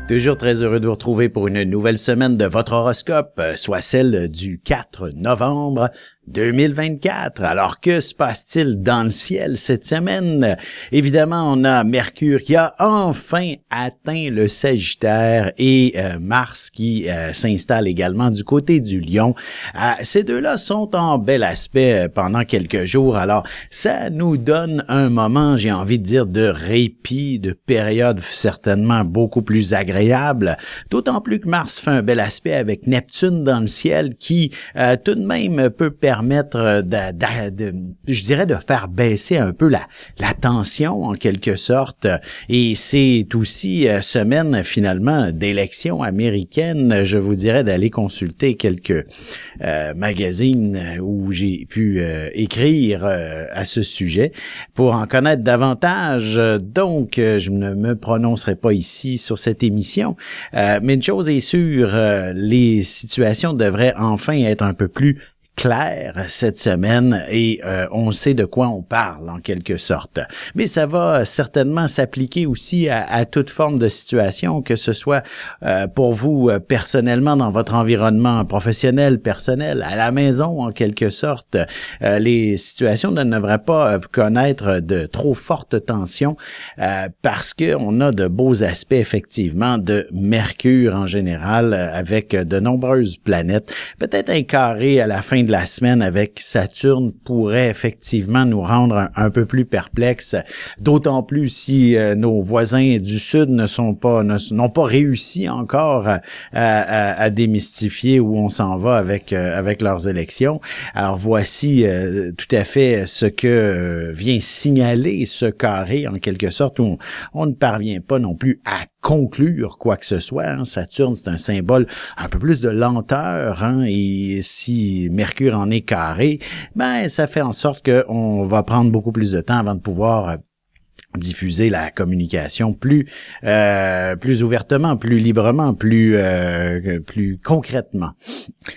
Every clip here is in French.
Toujours très heureux de vous retrouver pour une nouvelle semaine de votre horoscope, soit celle du 4 novembre 2024. Alors, que se passe-t-il dans le ciel cette semaine? Évidemment, on a Mercure qui a enfin atteint le Sagittaire et Mars qui s'installe également du côté du Lion. Ces deux-là sont en bel aspect pendant quelques jours. Alors, ça nous donne un moment, j'ai envie de dire, de répit, de période certainement beaucoup plus agréable. D'autant plus que Mars fait un bel aspect avec Neptune dans le ciel qui tout de même peut permettre je dirais de faire baisser un peu la tension en quelque sorte. Et c'est aussi semaine finalement d'élections américaines. Je vous dirais d'aller consulter quelques magazines où j'ai pu écrire à ce sujet pour en connaître davantage. Donc, je ne me prononcerai pas ici sur cette émission, mais une chose est sûre, les situations devraient enfin être un peu plus clair cette semaine et on sait de quoi on parle en quelque sorte. Mais ça va certainement s'appliquer aussi à toute forme de situation, que ce soit pour vous personnellement dans votre environnement professionnel, personnel, à la maison en quelque sorte. Les situations ne devraient pas connaître de trop fortes tensions parce que on a de beaux aspects effectivement de Mercure en général avec de nombreuses planètes. Peut-être un carré à la fin de la semaine avec Saturne pourrait effectivement nous rendre un peu plus perplexes, d'autant plus si nos voisins du Sud n'ont pas réussi encore à démystifier où on s'en va avec leurs élections. Alors voici tout à fait ce que vient signaler ce carré en quelque sorte où on ne parvient pas non plus à conclure quoi que ce soit. Saturne, c'est un symbole un peu plus de lenteur, et si Mercure en est carré, ça fait en sorte qu'on va prendre beaucoup plus de temps avant de pouvoir diffuser la communication plus ouvertement, plus librement, plus concrètement.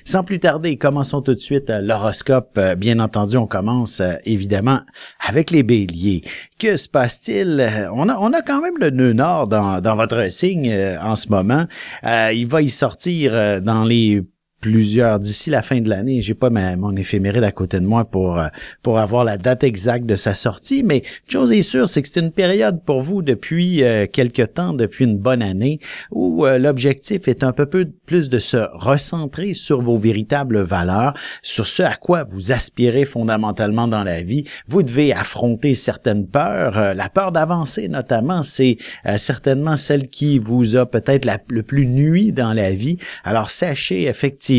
Sans plus tarder, commençons tout de suite l'horoscope. Bien entendu, on commence évidemment avec les béliers. Que se passe-t-il? On a quand même le nœud nord dans votre signe en ce moment. Il va y sortir dans les d'ici la fin de l'année. J'ai pas mon éphéméride à côté de moi pour avoir la date exacte de sa sortie, mais une chose est sûre, c'est que c'est une période pour vous depuis quelque temps, depuis une bonne année, où l'objectif est un peu plus de se recentrer sur vos véritables valeurs, sur ce à quoi vous aspirez fondamentalement dans la vie. Vous devez affronter certaines peurs. La peur d'avancer, notamment, c'est certainement celle qui vous a peut-être le plus nui dans la vie. Alors, sachez effectivement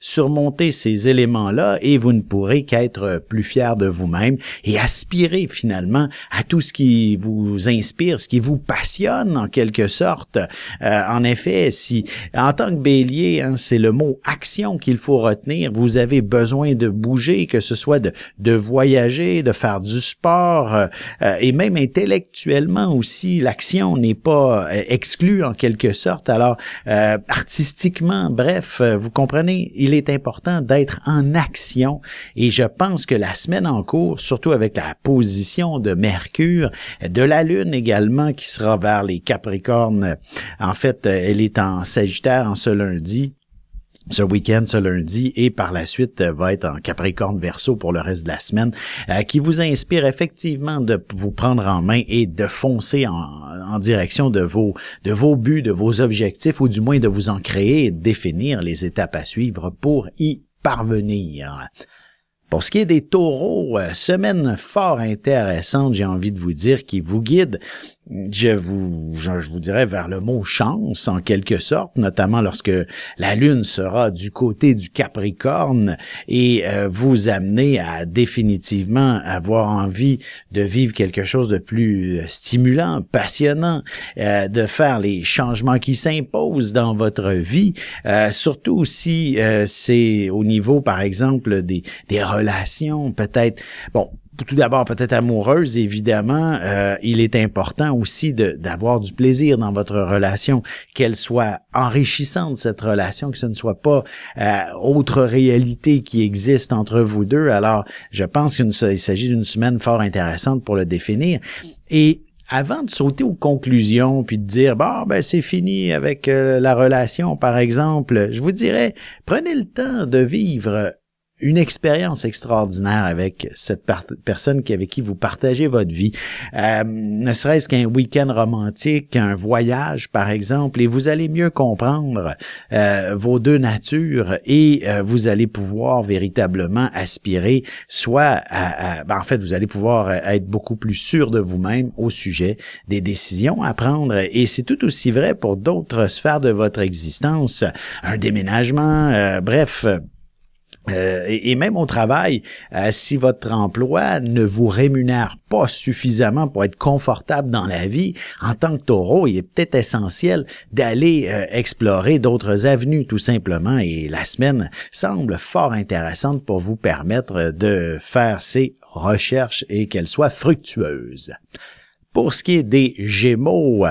surmonter ces éléments-là et vous ne pourrez qu'être plus fier de vous-même et aspirer finalement à tout ce qui vous inspire, ce qui vous passionne en quelque sorte. En effet, si en tant que bélier, c'est le mot action qu'il faut retenir. Vous avez besoin de bouger, que ce soit de voyager, de faire du sport et même intellectuellement aussi. L'action n'est pas exclue en quelque sorte. Alors, artistiquement, bref, vous comprenez, il est important d'être en action et je pense que la semaine en cours, surtout avec la position de Mercure, de la Lune également qui sera vers les Capricornes, en fait, elle est en Sagittaire en ce lundi, ce week-end, ce lundi, et par la suite va être en Capricorne Verseau pour le reste de la semaine, qui vous inspire effectivement de vous prendre en main et de foncer en direction de vos buts, de vos objectifs, ou du moins de vous en créer et de définir les étapes à suivre pour y parvenir. Pour ce qui est des taureaux, semaine fort intéressante, j'ai envie de vous dire, qui vous guide, je vous dirais vers le mot chance en quelque sorte, notamment lorsque la Lune sera du côté du Capricorne et vous amener à définitivement avoir envie de vivre quelque chose de plus stimulant, passionnant, de faire les changements qui s'imposent dans votre vie, surtout si c'est au niveau par exemple des relations, peut-être, bon, tout d'abord peut-être amoureuse, évidemment, il est important aussi d'avoir du plaisir dans votre relation, qu'elle soit enrichissante, cette relation, que ce ne soit pas autre réalité qui existe entre vous deux. Alors, je pense qu'il s'agit d'une semaine fort intéressante pour le définir. Et avant de sauter aux conclusions puis de dire bon ben c'est fini avec la relation par exemple, je vous dirais prenez le temps de vivre une expérience extraordinaire avec cette personne avec qui vous partagez votre vie, ne serait-ce qu'un week-end romantique, un voyage par exemple, et vous allez mieux comprendre vos deux natures et vous allez pouvoir véritablement aspirer soit en fait vous allez pouvoir être beaucoup plus sûr de vous-même au sujet des décisions à prendre, et c'est tout aussi vrai pour d'autres sphères de votre existence, un déménagement, bref. Et même au travail, si votre emploi ne vous rémunère pas suffisamment pour être confortable dans la vie, en tant que taureau, il est peut-être essentiel d'aller explorer d'autres avenues tout simplement, et la semaine semble fort intéressante pour vous permettre de faire ces recherches et qu'elles soient fructueuses. Pour ce qui est des Gémeaux,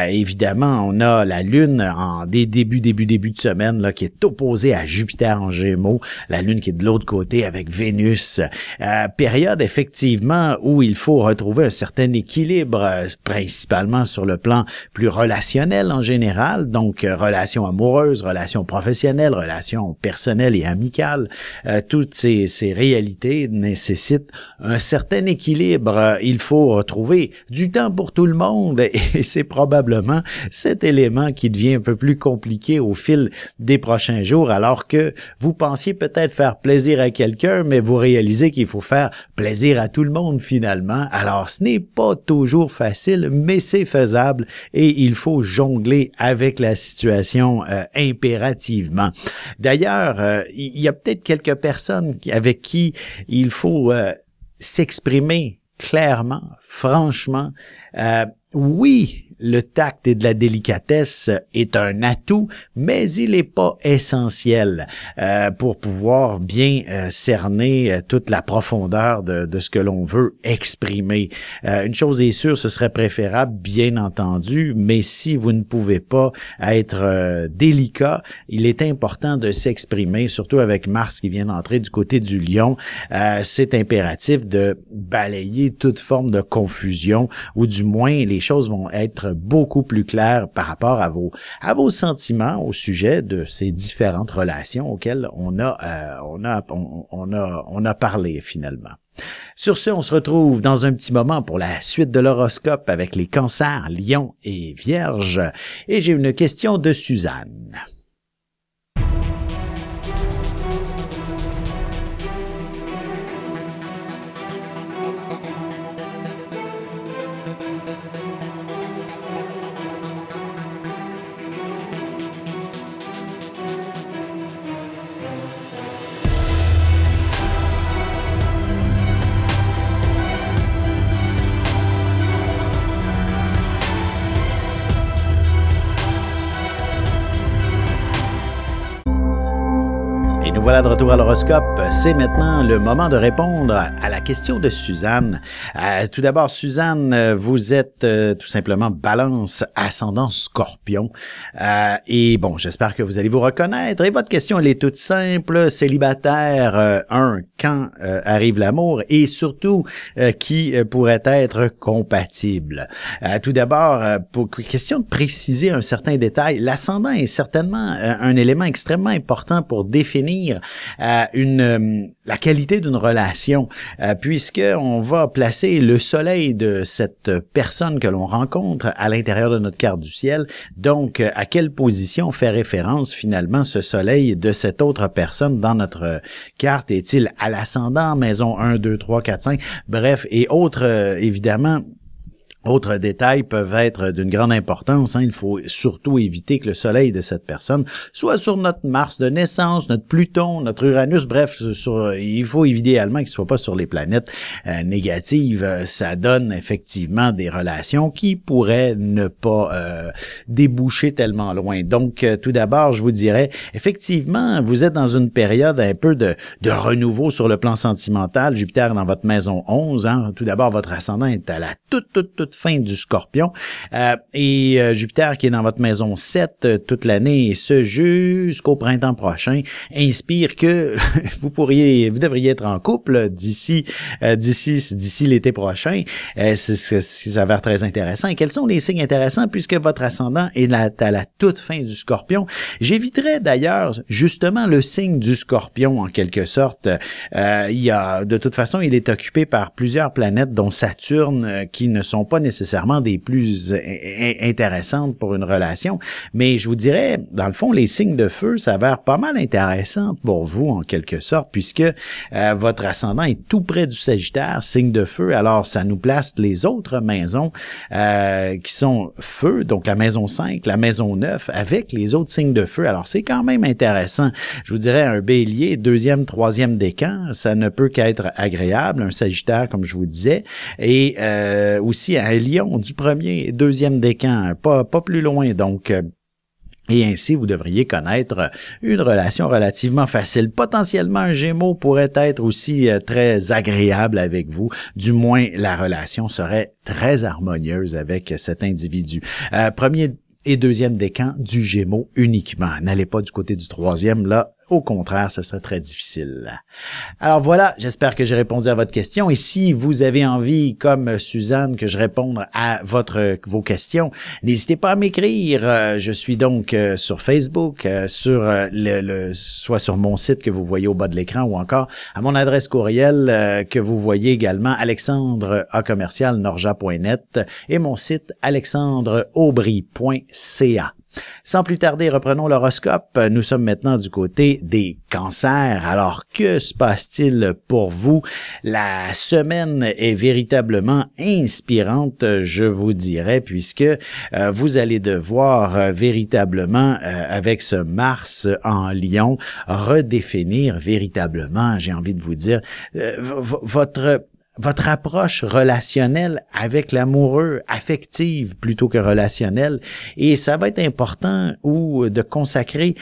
évidemment, on a la Lune en début de semaine là, qui est opposée à Jupiter en Gémeaux, la Lune qui est de l'autre côté avec Vénus. Période effectivement où il faut retrouver un certain équilibre, principalement sur le plan plus relationnel en général, donc relations amoureuses, relations professionnelles, relations personnelles et amicales. Toutes ces réalités nécessitent un certain équilibre. Il faut retrouver du temps pour tout le monde, et c'est probablement cet élément qui devient un peu plus compliqué au fil des prochains jours, alors que vous pensiez peut-être faire plaisir à quelqu'un, mais vous réalisez qu'il faut faire plaisir à tout le monde finalement. Alors ce n'est pas toujours facile, mais c'est faisable et il faut jongler avec la situation impérativement. D'ailleurs, il y a peut-être quelques personnes avec qui il faut s'exprimer clairement, franchement. Oui, le tact et de la délicatesse est un atout, mais il n'est pas essentiel pour pouvoir bien cerner toute la profondeur de ce que l'on veut exprimer. Une chose est sûre, ce serait préférable, bien entendu, mais si vous ne pouvez pas être délicat, il est important de s'exprimer, surtout avec Mars qui vient d'entrer du côté du Lion. C'est impératif de balayer toute forme de confusion, ou du moins les choses vont être beaucoup plus claires par rapport à vos sentiments au sujet de ces différentes relations auxquelles on a parlé finalement. Sur ce, on se retrouve dans un petit moment pour la suite de l'horoscope avec les Cancers, Lions et Vierges, et j'ai une question de Suzanne. Voilà, de retour à l'horoscope. C'est maintenant le moment de répondre à la question de Suzanne. Tout d'abord, Suzanne, vous êtes tout simplement Balance, ascendant Scorpion. Et bon, j'espère que vous allez vous reconnaître. Et votre question, elle est toute simple. Célibataire, quand arrive l'amour? Et surtout, qui pourrait être compatible? Tout d'abord, pour question de préciser un certain détail, l'ascendant est certainement un élément extrêmement important pour définir la qualité d'une relation, puisque on va placer le soleil de cette personne que l'on rencontre à l'intérieur de notre carte du ciel. Donc, à quelle position fait référence finalement ce soleil de cette autre personne dans notre carte? Est-il à l'ascendant, maison 1, 2, 3, 4, 5, bref, et autres, évidemment. Autres détails peuvent être d'une grande importance. Il faut surtout éviter que le soleil de cette personne soit sur notre Mars de naissance, notre Pluton, notre Uranus, bref, il faut idéalement qu'il ne soit pas sur les planètes négatives. Ça donne effectivement des relations qui pourraient ne pas déboucher tellement loin. Donc, tout d'abord, je vous dirais, effectivement, vous êtes dans une période un peu de renouveau sur le plan sentimental. Jupiter dans votre maison 11. Tout d'abord, votre ascendant est à la toute fin du Scorpion. Et Jupiter qui est dans votre maison 7 toute l'année et ce jusqu'au printemps prochain inspire que vous devriez être en couple d'ici l'été prochain. C'est ce qui s'avère très intéressant. Et quels sont les signes intéressants puisque votre ascendant est à la toute fin du Scorpion? J'éviterais d'ailleurs justement le signe du Scorpion en quelque sorte. De toute façon, il est occupé par plusieurs planètes dont Saturne qui ne sont pas nécessairement des plus intéressantes pour une relation. Mais je vous dirais, dans le fond, les signes de feu s'avèrent pas mal intéressants pour vous en quelque sorte puisque votre ascendant est tout près du Sagittaire, signe de feu. Alors, ça nous place les autres maisons qui sont feu, donc la maison 5, la maison 9, avec les autres signes de feu. Alors, c'est quand même intéressant. Je vous dirais, un Bélier, 2e, 3e décan, ça ne peut qu'être agréable. Un Sagittaire, comme je vous disais, et aussi un Lion du 1er et 2e décan, pas plus loin. Donc, et ainsi, vous devriez connaître une relation relativement facile. Potentiellement, un Gémeaux pourrait être aussi très agréable avec vous. Du moins, la relation serait très harmonieuse avec cet individu. Premier et 2e décan du Gémeaux uniquement. N'allez pas du côté du 3e, là. Au contraire, ce serait très difficile. Alors voilà, j'espère que j'ai répondu à votre question. Et si vous avez envie, comme Suzanne, que je réponde à vos questions, n'hésitez pas à m'écrire. Je suis donc sur Facebook, soit sur mon site que vous voyez au bas de l'écran ou encore à mon adresse courriel que vous voyez également, alexandre@norja.net et mon site alexandreaubry.ca. Sans plus tarder, reprenons l'horoscope. Nous sommes maintenant du côté des cancers. Alors, que se passe-t-il pour vous? La semaine est véritablement inspirante, je vous dirais, puisque vous allez devoir véritablement, avec ce Mars en Lion, redéfinir véritablement, j'ai envie de vous dire, votre approche relationnelle avec l'amoureux, affective plutôt que relationnelle, et ça va être important de consacrer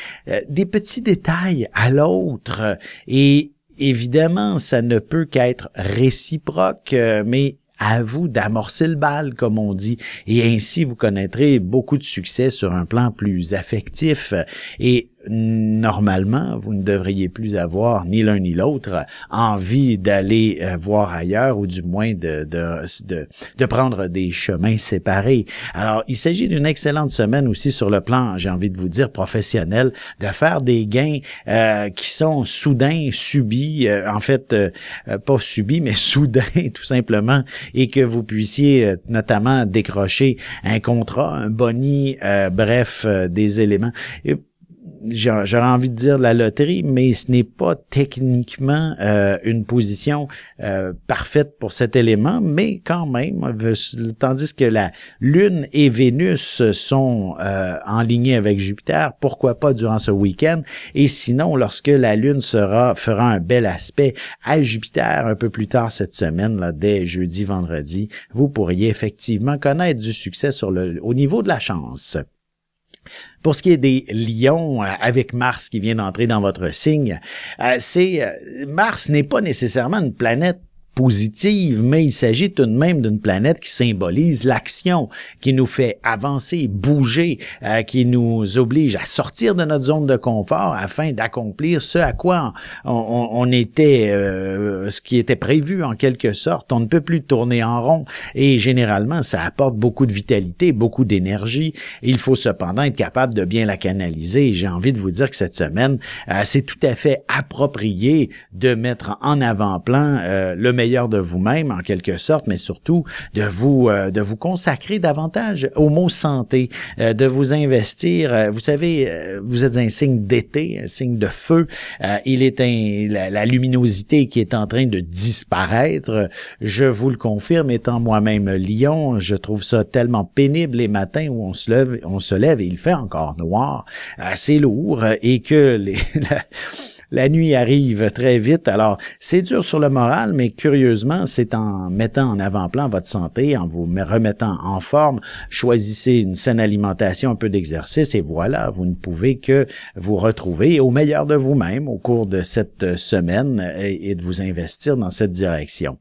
des petits détails à l'autre, et évidemment, ça ne peut qu'être réciproque, mais à vous d'amorcer le bal, comme on dit, et ainsi vous connaîtrez beaucoup de succès sur un plan plus affectif, et normalement, vous ne devriez plus avoir, ni l'un ni l'autre, envie d'aller voir ailleurs ou du moins de prendre des chemins séparés. Alors, il s'agit d'une excellente semaine aussi sur le plan, j'ai envie de vous dire, professionnel, de faire des gains qui sont soudains, subis, pas subis, mais soudains tout simplement, et que vous puissiez notamment décrocher un contrat, un boni, des éléments. J'aurais envie de dire la loterie, mais ce n'est pas techniquement une position parfaite pour cet élément, mais quand même, tandis que la Lune et Vénus sont en ligne avec Jupiter, pourquoi pas durant ce week-end, et sinon, lorsque la Lune fera un bel aspect à Jupiter un peu plus tard cette semaine, là, dès jeudi, vendredi, vous pourriez effectivement connaître du succès au niveau de la chance. Pour ce qui est des lions, avec Mars qui vient d'entrer dans votre signe, Mars n'est pas nécessairement une planète positive, mais il s'agit tout de même d'une planète qui symbolise l'action, qui nous fait avancer, bouger, qui nous oblige à sortir de notre zone de confort afin d'accomplir ce à quoi on était, ce qui était prévu en quelque sorte. On ne peut plus tourner en rond et généralement ça apporte beaucoup de vitalité, beaucoup d'énergie. Il faut cependant être capable de bien la canaliser. J'ai envie de vous dire que cette semaine, c'est tout à fait approprié de mettre en avant-plan le meilleur de vous-même en quelque sorte, mais surtout de vous consacrer davantage au mot santé, de vous investir. Vous savez, vous êtes un signe d'été, un signe de feu. Il est la luminosité qui est en train de disparaître. Je vous le confirme, étant moi-même Lion, je trouve ça tellement pénible les matins où on se lève et il fait encore noir, assez lourd, et que la nuit arrive très vite. Alors, c'est dur sur le moral, mais curieusement, c'est en mettant en avant-plan votre santé, en vous remettant en forme, choisissez une saine alimentation, un peu d'exercice, et voilà, vous ne pouvez que vous retrouver au meilleur de vous-même au cours de cette semaine et de vous investir dans cette direction.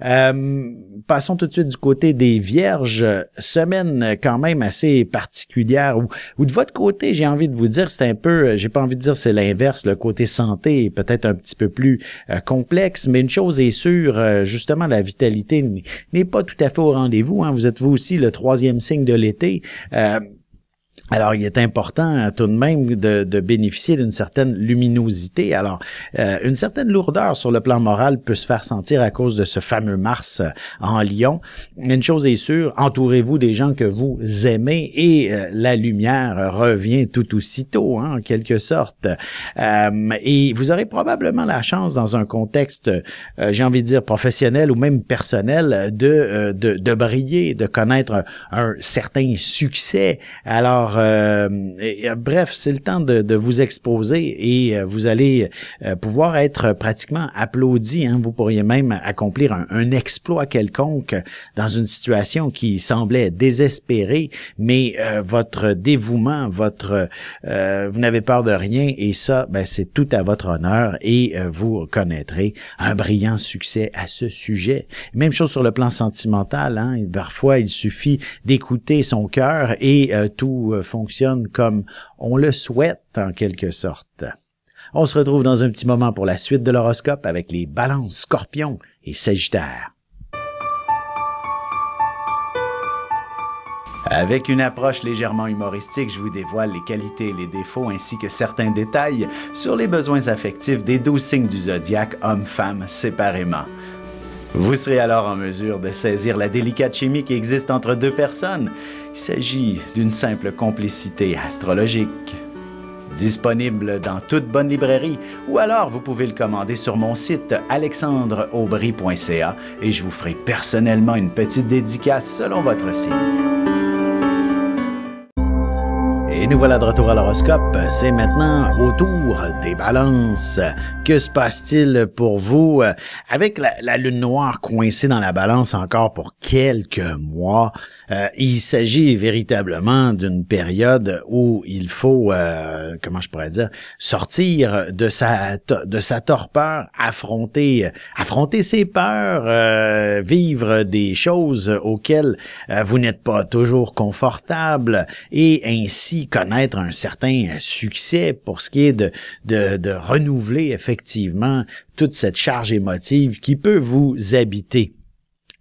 Passons tout de suite du côté des Vierges. Semaine quand même assez particulière. Ou de votre côté, j'ai envie de vous dire, c'est un peu, j'ai pas envie de dire c'est l'inverse, le côté santé est peut-être un petit peu plus complexe, mais une chose est sûre, justement, la vitalité n'est pas tout à fait au rendez-vous. Hein. Vous êtes vous aussi le 3e signe de l'été. Alors, il est important tout de même de bénéficier d'une certaine luminosité. Alors, une certaine lourdeur sur le plan moral peut se faire sentir à cause de ce fameux Mars en Lion. Mais une chose est sûre, entourez-vous des gens que vous aimez et la lumière revient tout aussitôt, hein, en quelque sorte. Et vous aurez probablement la chance, dans un contexte, j'ai envie de dire professionnel ou même personnel, de briller, de connaître un certain succès. Alors, bref, c'est le temps de vous exposer et vous allez pouvoir être pratiquement applaudi. Hein. Vous pourriez même accomplir un exploit quelconque dans une situation qui semblait désespérée, mais votre dévouement, vous n'avez peur de rien et ça, c'est tout à votre honneur et vous connaîtrez un brillant succès à ce sujet. Même chose sur le plan sentimental. Hein. Parfois, il suffit d'écouter son cœur et tout fonctionne comme on le souhaite en quelque sorte. On se retrouve dans un petit moment pour la suite de l'horoscope avec les Balances, Scorpions et Sagittaires. Avec une approche légèrement humoristique, je vous dévoile les qualités et les défauts ainsi que certains détails sur les besoins affectifs des 12 signes du zodiaque, hommes-femmes séparément. Vous serez alors en mesure de saisir la délicate chimie qui existe entre deux personnes. Il s'agit d'une simple complicité astrologique. Disponible dans toute bonne librairie ou alors vous pouvez le commander sur mon site alexandreaubry.ca et je vous ferai personnellement une petite dédicace selon votre signe. Et nous voilà de retour à l'horoscope. C'est maintenant au tour des balances. Que se passe-t-il pour vous? Avec la lune noire coincée dans la balance encore pour quelques mois, il s'agit véritablement d'une période où il faut, comment je pourrais dire, sortir de sa torpeur, affronter ses peurs, vivre des choses auxquelles vous n'êtes pas toujours confortable et ainsi connaître un certain succès pour ce qui est de renouveler effectivement toute cette charge émotive qui peut vous habiter.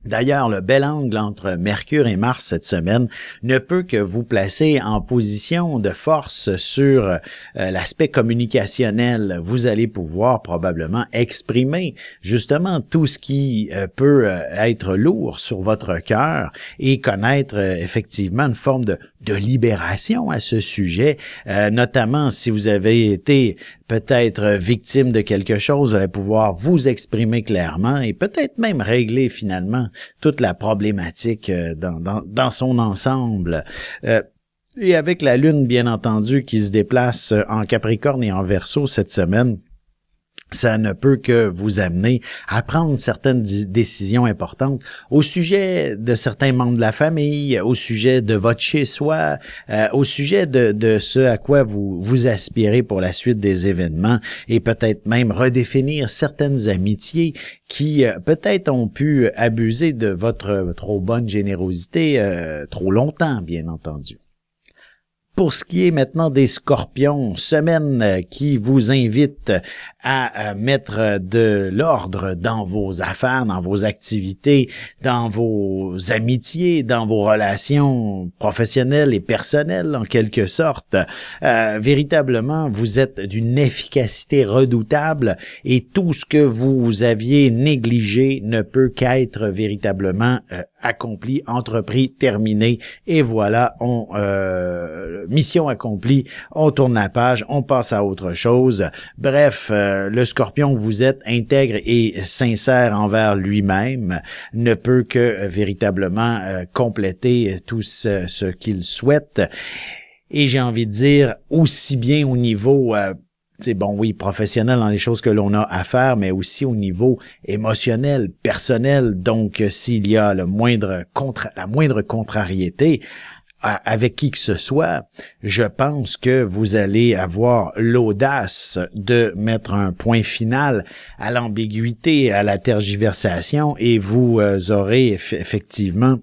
D'ailleurs, le bel angle entre Mercure et Mars cette semaine ne peut que vous placer en position de force sur l'aspect communicationnel. Vous allez pouvoir probablement exprimer justement tout ce qui peut être lourd sur votre cœur et connaître effectivement une forme de libération à ce sujet, notamment si vous avez été peut-être victime de quelque chose, vous allez pouvoir vous exprimer clairement et peut-être même régler finalement toute la problématique dans son ensemble. Et avec la Lune, bien entendu, qui se déplace en Capricorne et en Verseau cette semaine, ça ne peut que vous amener à prendre certaines décisions importantes au sujet de certains membres de la famille, au sujet de votre chez-soi, au sujet de ce à quoi vous aspirez pour la suite des événements et peut-être même redéfinir certaines amitiés qui peut-être ont pu abuser de votre trop bonne générosité trop longtemps, bien entendu. Pour ce qui est maintenant des Scorpions, semaine qui vous invite à mettre de l'ordre dans vos affaires, dans vos activités, dans vos amitiés, dans vos relations professionnelles et personnelles en quelque sorte. Véritablement, vous êtes d'une efficacité redoutable et tout ce que vous aviez négligé ne peut qu'être véritablement accompli, entrepris, terminé et voilà, mission accomplie, on tourne la page, on passe à autre chose. Bref, le Scorpion que vous êtes, intègre et sincère envers lui-même, ne peut que véritablement compléter tout ce qu'il souhaite. Et j'ai envie de dire, aussi bien au niveau c'est bon, oui, professionnel dans les choses que l'on a à faire, mais aussi au niveau émotionnel, personnel. Donc, s'il y a la moindre contrariété, avec qui que ce soit, je pense que vous allez avoir l'audace de mettre un point final à l'ambiguïté, à la tergiversation, et vous aurez effectivement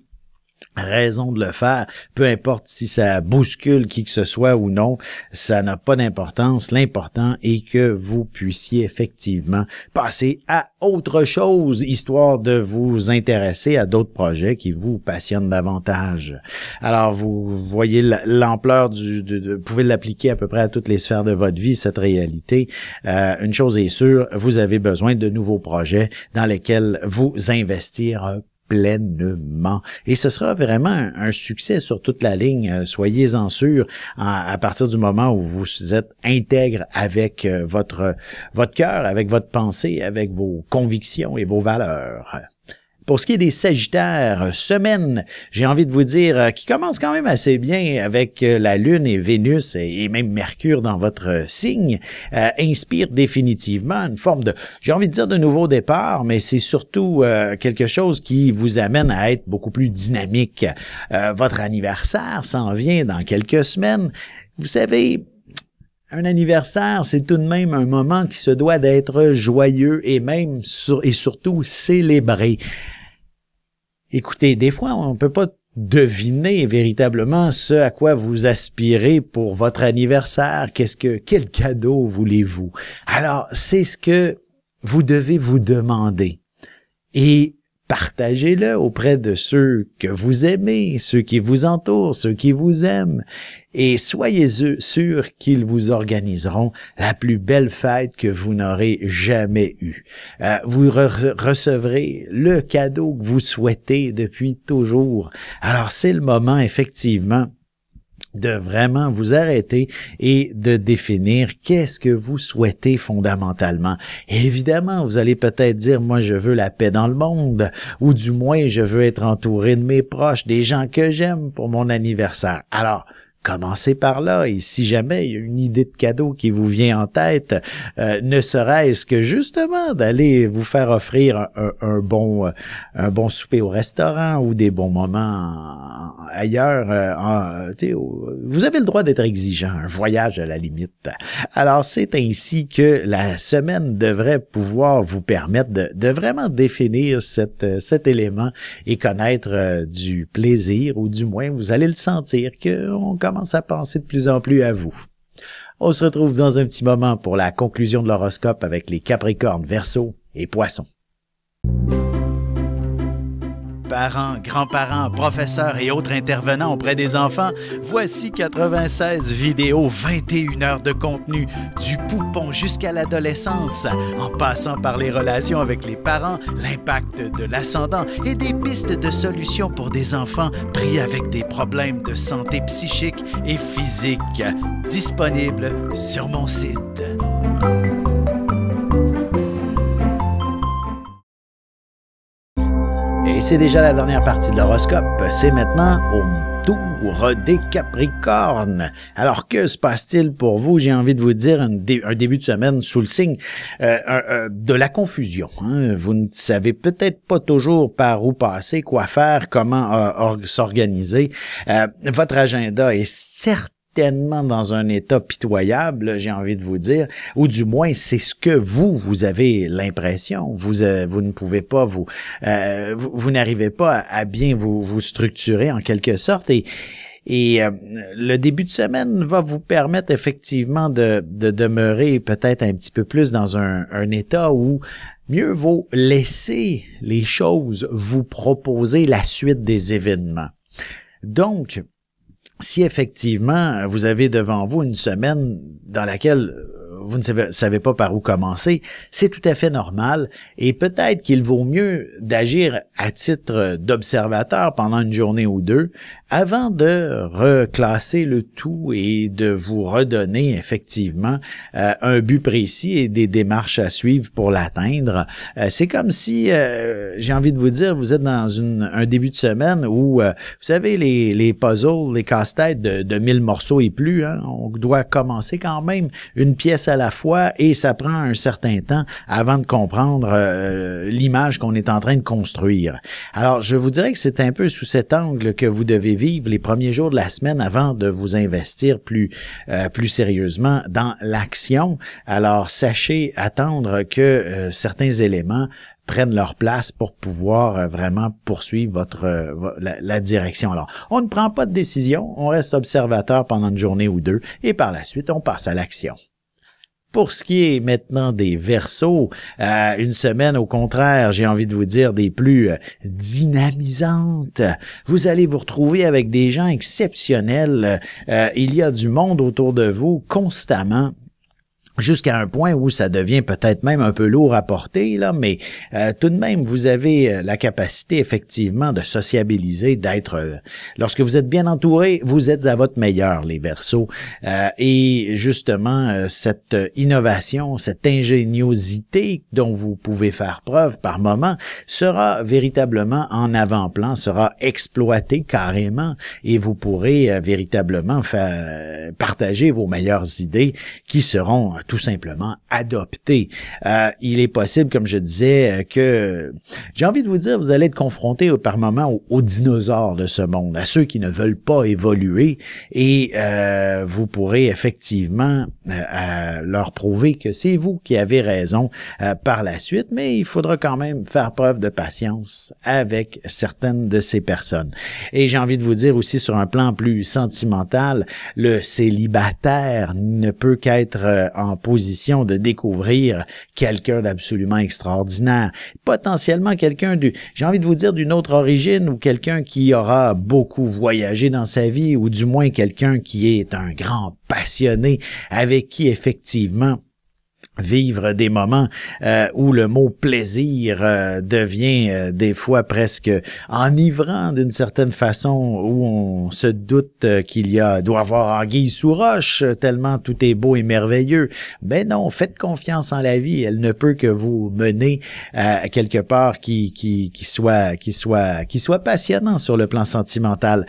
raison de le faire, peu importe si ça bouscule qui que ce soit ou non, ça n'a pas d'importance. L'important est que vous puissiez effectivement passer à autre chose, histoire de vous intéresser à d'autres projets qui vous passionnent davantage. Alors, vous voyez l'ampleur vous pouvez l'appliquer à peu près à toutes les sphères de votre vie, cette réalité. Une chose est sûre, vous avez besoin de nouveaux projets dans lesquels vous investir pleinement. Et ce sera vraiment un succès sur toute la ligne. Soyez-en sûrs à partir du moment où vous êtes intègre avec votre cœur, avec votre pensée, avec vos convictions et vos valeurs. Pour ce qui est des Sagittaires, semaine, j'ai envie de vous dire, qui commence quand même assez bien avec la Lune et Vénus et même Mercure dans votre signe, inspire définitivement une forme de, j'ai envie de dire de nouveau départ, mais c'est surtout quelque chose qui vous amène à être beaucoup plus dynamique. Votre anniversaire s'en vient dans quelques semaines. Vous savez, un anniversaire, c'est tout de même un moment qui se doit d'être joyeux et même et surtout célébré. Écoutez, des fois, on ne peut pas deviner véritablement ce à quoi vous aspirez pour votre anniversaire. Quel cadeau voulez-vous? Alors, c'est ce que vous devez vous demander. Et partagez-le auprès de ceux que vous aimez, ceux qui vous entourent, ceux qui vous aiment. Et soyez sûrs qu'ils vous organiseront la plus belle fête que vous n'aurez jamais eue. Vous recevrez le cadeau que vous souhaitez depuis toujours. Alors c'est le moment effectivement de vraiment vous arrêter et de définir qu'est-ce que vous souhaitez fondamentalement. Et évidemment, vous allez peut-être dire, moi je veux la paix dans le monde, ou du moins je veux être entouré de mes proches, des gens que j'aime pour mon anniversaire. Alors, commencez par là, et si jamais il y a une idée de cadeau qui vous vient en tête, ne serait-ce que justement d'aller vous faire offrir un bon souper au restaurant ou des bons moments ailleurs, vous avez le droit d'être exigeant, un voyage à la limite. Alors c'est ainsi que la semaine devrait pouvoir vous permettre de vraiment définir cet élément et connaître du plaisir, ou du moins vous allez le sentir qu'on commence à penser de plus en plus à vous. On se retrouve dans un petit moment pour la conclusion de l'horoscope avec les Capricornes, Verseaux et Poissons. Parents, grands-parents, professeurs et autres intervenants auprès des enfants, voici 96 vidéos, 21 heures de contenu, du poupon jusqu'à l'adolescence, en passant par les relations avec les parents, l'impact de l'ascendant et des pistes de solutions pour des enfants pris avec des problèmes de santé psychique et physique, disponibles sur mon site. Et c'est déjà la dernière partie de l'horoscope. C'est maintenant au tour des Capricornes. Alors, que se passe-t-il pour vous? J'ai envie de vous dire un début de semaine sous le signe de la confusion. Hein? Vous ne savez peut-être pas toujours par où passer, quoi faire, comment s'organiser. Votre agenda est certainement dans un état pitoyable, j'ai envie de vous dire, ou du moins c'est ce que vous avez l'impression. Vous ne pouvez pas vous n'arrivez pas à bien vous structurer en quelque sorte, et le début de semaine va vous permettre effectivement de demeurer peut-être un petit peu plus dans un état où mieux vaut laisser les choses vous proposer la suite des événements. Donc, si effectivement vous avez devant vous une semaine dans laquelle vous ne savez pas par où commencer, c'est tout à fait normal, et peut-être qu'il vaut mieux d'agir à titre d'observateur pendant une journée ou deux avant de reclasser le tout et de vous redonner effectivement un but précis et des démarches à suivre pour l'atteindre. C'est comme si, j'ai envie de vous dire, vous êtes dans un début de semaine où, vous savez, les puzzles, les casse-têtes de 1000 morceaux et plus, hein, on doit commencer quand même une pièce pièce à la fois et ça prend un certain temps avant de comprendre l'image qu'on est en train de construire. Alors, je vous dirais que c'est un peu sous cet angle que vous devez vivre les premiers jours de la semaine avant de vous investir plus sérieusement dans l'action. Alors, sachez attendre que certains éléments prennent leur place pour pouvoir vraiment poursuivre la direction. Alors, on ne prend pas de décision, on reste observateur pendant une journée ou deux et par la suite, on passe à l'action. Pour ce qui est maintenant des Verseaux, une semaine au contraire, j'ai envie de vous dire des plus dynamisantes. Vous allez vous retrouver avec des gens exceptionnels. Il y a du monde autour de vous constamment, jusqu'à un point où ça devient peut-être même un peu lourd à porter, là, mais tout de même, vous avez la capacité, effectivement, de sociabiliser, d'être... lorsque vous êtes bien entouré, vous êtes à votre meilleur, les Verseaux. Et justement, cette innovation, cette ingéniosité dont vous pouvez faire preuve par moment sera véritablement en avant-plan, sera exploitée carrément, et vous pourrez véritablement partager vos meilleures idées qui seront tout simplement adopté. Il est possible, comme je disais, que j'ai envie de vous dire, vous allez être confronté par moments aux dinosaures de ce monde, à ceux qui ne veulent pas évoluer, et vous pourrez effectivement leur prouver que c'est vous qui avez raison par la suite, mais il faudra quand même faire preuve de patience avec certaines de ces personnes. Et j'ai envie de vous dire aussi, sur un plan plus sentimental, le célibataire ne peut qu'être en position de découvrir quelqu'un d'absolument extraordinaire. Potentiellement quelqu'un j'ai envie de vous dire d'une autre origine, ou quelqu'un qui aura beaucoup voyagé dans sa vie, ou du moins quelqu'un qui est un grand passionné, avec qui effectivement vivre des moments où le mot plaisir devient des fois presque enivrant d'une certaine façon, où on se doute qu'il doit avoir anguille sous roche tellement tout est beau et merveilleux. Ben non, faites confiance en la vie, elle ne peut que vous mener à quelque part qui soit passionnant sur le plan sentimental.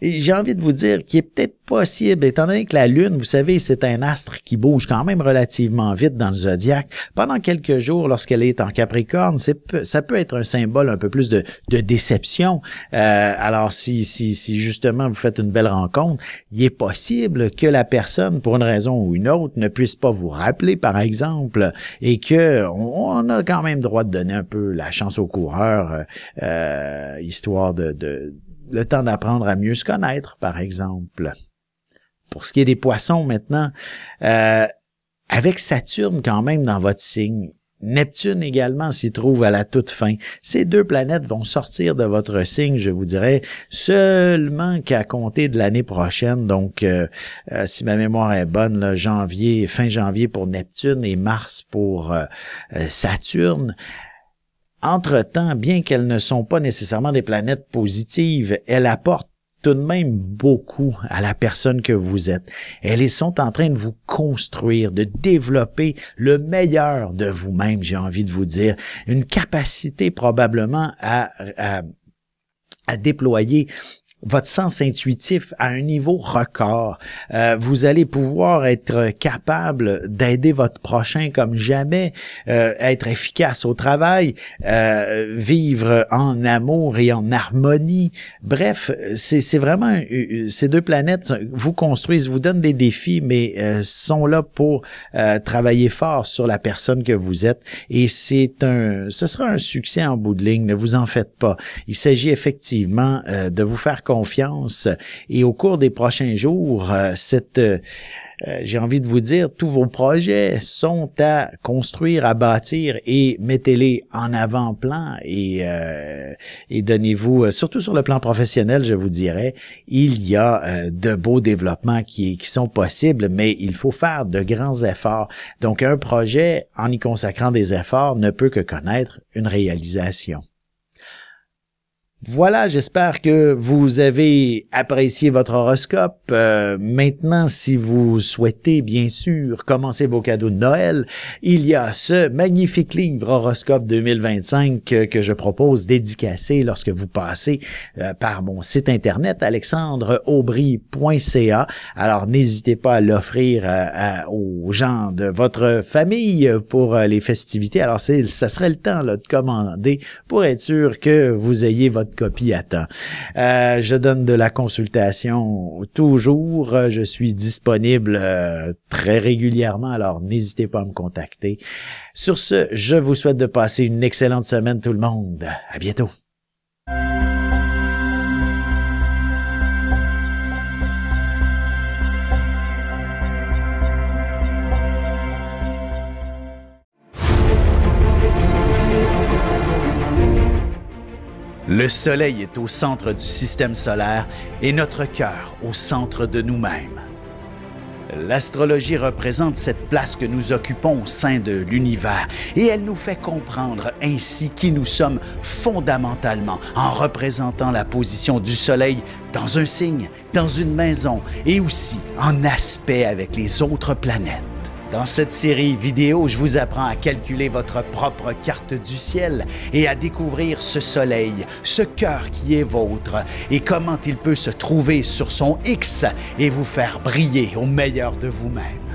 Et j'ai envie de vous dire qu'il est peut-être possible, étant donné que la Lune, vous savez, c'est un astre qui bouge quand même relativement vite dans le zodiaque. Pendant quelques jours, lorsqu'elle est en Capricorne, ça peut être un symbole un peu plus de déception. Alors, si justement vous faites une belle rencontre, il est possible que la personne, pour une raison ou une autre, ne puisse pas vous rappeler, par exemple, et que on a quand même droit de donner un peu la chance aux coureurs, histoire de le temps d'apprendre à mieux se connaître, par exemple. Pour ce qui est des Poissons maintenant, avec Saturne quand même dans votre signe, Neptune également s'y trouve à la toute fin. Ces deux planètes vont sortir de votre signe, je vous dirais, seulement qu'à compter de l'année prochaine. Donc, si ma mémoire est bonne, là, fin janvier pour Neptune et mars pour Saturne. Entre-temps, bien qu'elles ne sont pas nécessairement des planètes positives, elles apportent tout de même beaucoup à la personne que vous êtes. Elles sont en train de vous construire, de développer le meilleur de vous-même, j'ai envie de vous dire. Une capacité probablement à déployer votre sens intuitif à un niveau record. Vous allez pouvoir être capable d'aider votre prochain comme jamais, être efficace au travail, vivre en amour et en harmonie. Bref, c'est vraiment ces deux planètes vous construisent, vous donnent des défis, mais sont là pour travailler fort sur la personne que vous êtes. Et ce sera un succès en bout de ligne. Ne vous en faites pas. Il s'agit effectivement de vous faire confiance, et au cours des prochains jours, j'ai envie de vous dire, tous vos projets sont à construire, à bâtir, et mettez-les en avant-plan, et donnez-vous, surtout sur le plan professionnel, je vous dirais, il y a de beaux développements qui sont possibles, mais il faut faire de grands efforts. Donc un projet, en y consacrant des efforts, ne peut que connaître une réalisation. Voilà, j'espère que vous avez apprécié votre horoscope. Maintenant, si vous souhaitez, bien sûr, commencer vos cadeaux de Noël, il y a ce magnifique livre Horoscope 2025 que je propose dédicacé lorsque vous passez par mon site internet alexandreaubry.ca. Alors, n'hésitez pas à l'offrir aux gens de votre famille pour les festivités. Alors, ça serait le temps là, de commander pour être sûr que vous ayez votre copie à temps. Je donne de la consultation toujours. Je suis disponible très régulièrement, alors n'hésitez pas à me contacter. Sur ce, je vous souhaite de passer une excellente semaine tout le monde. À bientôt. Le Soleil est au centre du système solaire et notre cœur au centre de nous-mêmes. L'astrologie représente cette place que nous occupons au sein de l'univers et elle nous fait comprendre ainsi qui nous sommes fondamentalement en représentant la position du Soleil dans un signe, dans une maison et aussi en aspect avec les autres planètes. Dans cette série vidéo, je vous apprends à calculer votre propre carte du ciel et à découvrir ce soleil, ce cœur qui est vôtre et comment il peut se trouver sur son X et vous faire briller au meilleur de vous-même.